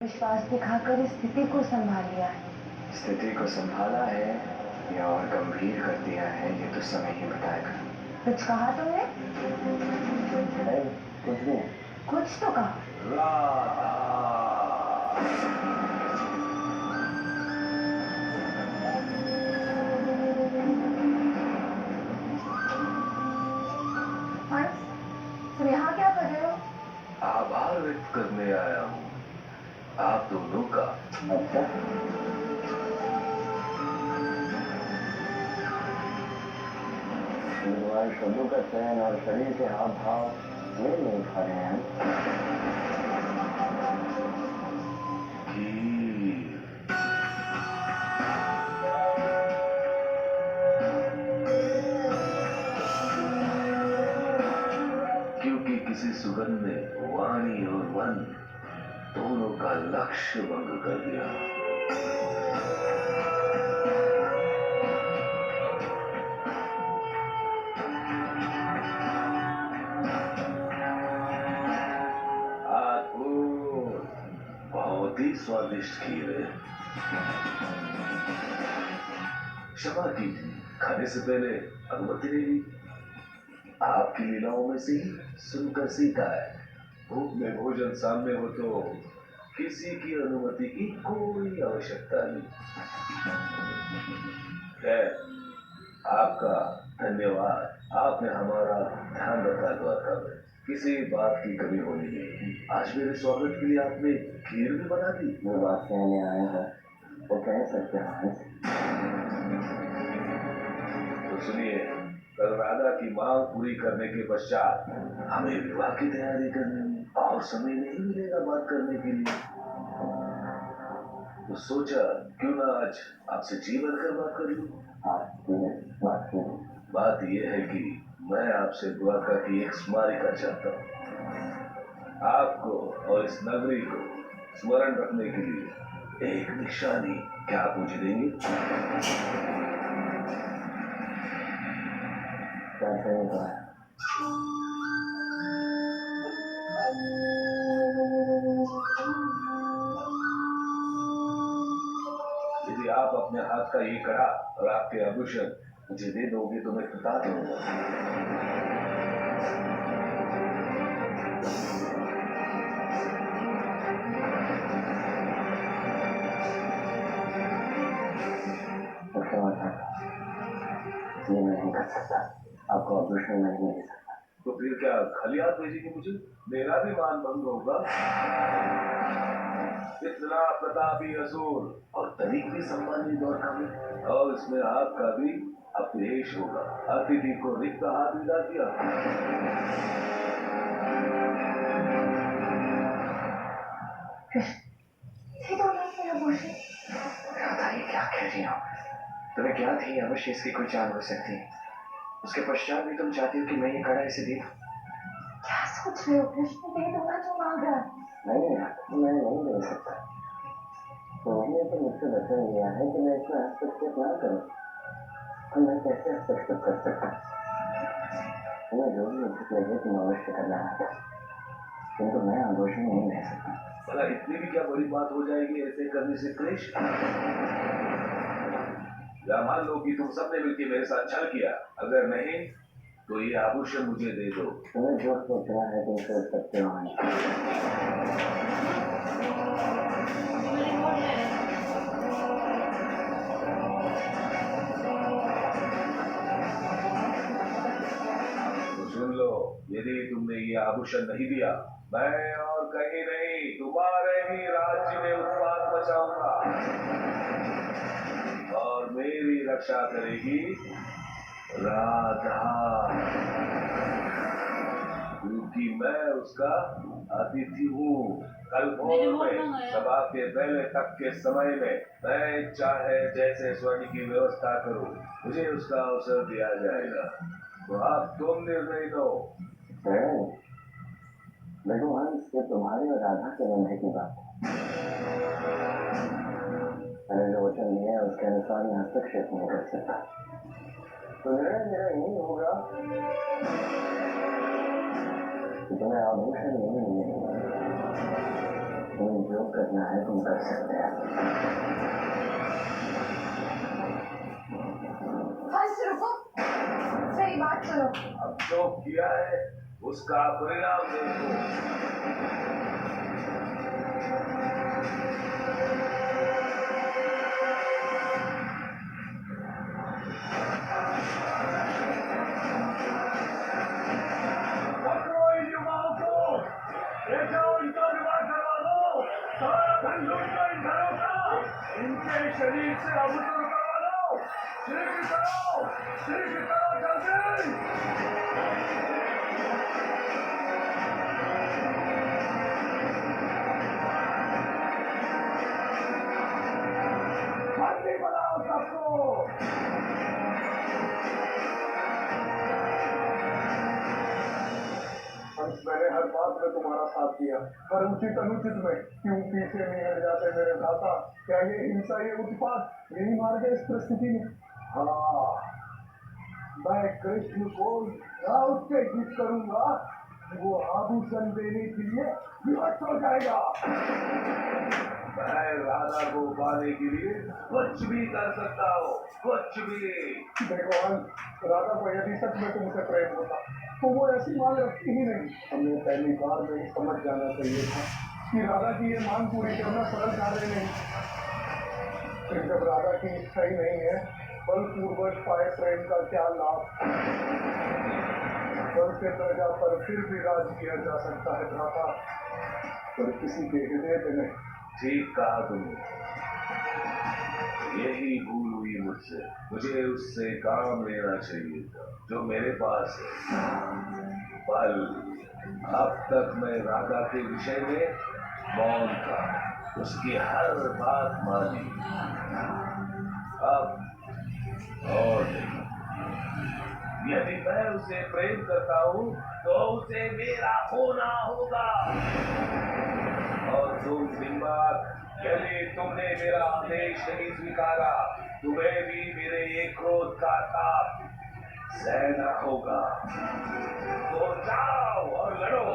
विश्वास दिखाकर इस स्थिति को संभाल लिया है। स्थिति को संभाला है या और गंभीर कर दिया है, ये तो समय ही बताएगा। कुछ कहा तुमने? नहीं, कुछ नहीं। कुछ तो कहा। तुम यहाँ क्या कर रहे हो? आभार व्यक्त करने आया हूँ आप दोनों का। अच्छा, तुम्हारे शब्दों का चयन और शरीर के हाव भाव मेरे नहीं खा रहे हैं। क्योंकि किसी सुगंध ने वाणी और मन दोनों का लक्ष्य भंग कर दिया। बहुत ही स्वादिष्ट खीर है। क्षमा कीजिए, खाने से पहले अनुमति नहीं ली। आपकी लीलाओं में से ही सुनकर सीखा है। भूख में भोजन सामने हो तो किसी की अनुमति की कोई आवश्यकता नहीं है। आपका धन्यवाद, आपने हमारा ध्यान रखा द्वारका में। किसी बात की कमी होनी नहीं। आज मेरे स्वागत के लिए आपने खीर भी बना दी। वो बात कहने आए हैं वो कह सकते हैं। तो सुनिए, कल राधा की मांग पूरी करने के पश्चात हमें विवाह की तैयारी करनी और समय नहीं मिलेगा बात करने के लिए। तो सोचा क्यों ना आज आपसे जी भरकर बात कर लूं। बात यह है कि मैं आपसे द्वारका की एक स्मारिका चाहता हूँ। आपको और इस नगरी को स्मरण रखने के लिए एक निशानी। क्या आप मुझे देंगे? यदि आप अपने हाथ का ये कड़ा और आपके आभूषण मुझे दे दोगे तो मैं कृतज्ञ होऊंगा। ये मैं नहीं कर सकता, आपको आभूषण नहीं दे सकता। तो फिर क्या खाली हाथ भेजेंगे मुझे? मेरा भी मान भंग होगा। इतना प्रतापी असुर और तनिक भी सम्मानित द्वारका में, और इसमें आपका भी अपदेश होगा। अतिथि को रिक्त हाथ विदा किया। राधा, ये क्या कह रही हो? तुम्हें क्या थी अवश्य इसकी कोई जान हो सकती है। उसके पश्चात भी तुम चाहती हो कि मैं ये कड़ा इसे दे दूं? क्या सोच रहे हो कृष्ण? दे दो ना जो मांग रहा है। नहीं, मैं नहीं दे सकता। तुमने तो मुझसे वचन लिया है कि मैं इसमें हस्तक्षेप ना करूं। तो मैं कैसे हस्तक्षेप कर सकता? तुम्हें जो भी उचित लगे तुम अवश्य करना है, किंतु मैं आभूषण नहीं ले सकता। भला इतनी भी क्या बड़ी बात हो जाएगी ऐसे करने से क्लेश? या मान लो कि तुम सबने मिलकर मेरे साथ छल किया। अगर नहीं तो ये आभूषण मुझे दे दो। तुम्हें जो सोचना है तुम सोच सकते हो। तो सुन लो, यदि तुमने ये आभूषण नहीं दिया, मैं और कहीं नहीं तुम्हारे ही राज्य में उत्पात मचाऊंगा और मेरी रक्षा करेगी राधा, क्योंकि मैं उसका अतिथि हूँ। कल भोर में सभा के पहले तक के समय में मैं चाहे जैसे स्वर्ण की व्यवस्था करूँ, मुझे उसका अवसर दिया जाएगा। तो आप तुम निर्णय दो। भगवान से तुम्हारे और राधा के बंधे की बात है। मैंने जो वचन दिया है उसके अनुसार मैं हस्तक्षेप नहीं कर सकता। तो निर्णय मेरा यही होगा कि तुम्हें आभूषण नहीं मिलेगा। तुम्हें जो करना है तुम कर सकते हैं। हर्ष रुको, मेरी बात सुनो। अब जो किया है उसका परिणाम देखो। पकड़ो इन युवाओं को, ले जाओ इनका विवाह करवा दो, सारा धन लूट लो इन घरों का, इनके शरीर से अवसर करवा लो, शीघ्र करो जल्दी। बंदी बनाओ सबको। हंस, मैंने हर बात में तुम्हारा साथ दिया, पर उचित अनुचित में क्यों पीछे नहीं हट जाते मेरे भ्राता? क्या ये हिंसा, ये उत्पात यही मार गए इस परिस्थिति में? हाँ, मैं कृष्ण को ना उससे जीत करूंगा, वो आभूषण देने के लिए विवश हो जाएगा। मैं राधा को पाने के लिए कुछ भी कर सकता हूँ, कुछ भी। देखो हंस, राधा को यदि सच में तुमसे प्रेम होता तो वो ऐसी मांग रखती ही नहीं। हमें पहली बार में ही समझ जाना चाहिए था कि राधा की ये मांग पूरी करना सरल कार्य नहीं। फिर जब राधा की इच्छा ही नहीं है, बलपूर्वक पाए प्रेम का क्या लाभ? बल से प्रजा पर फिर भी राज किया जा सकता है भ्राता, पर किसी के हृदय पे नहीं। ठीक कहा तुमने, यही भूल हुई मुझसे। मुझे उससे काम लेना चाहिए था जो मेरे पास है, बल। अब तक मैं राधा के विषय में मौन था, उसकी हर बात मानी। अब और नहीं। यदि मैं उसे प्रेम करता हूँ तो उसे मेरा होना होगा। और तुम दिमाग, यदि तुमने मेरा आदेश नहीं स्वीकारा, तुम्हें भी मेरे ये क्रोध का ताप सहना होगा। तो जाओ और लड़ो।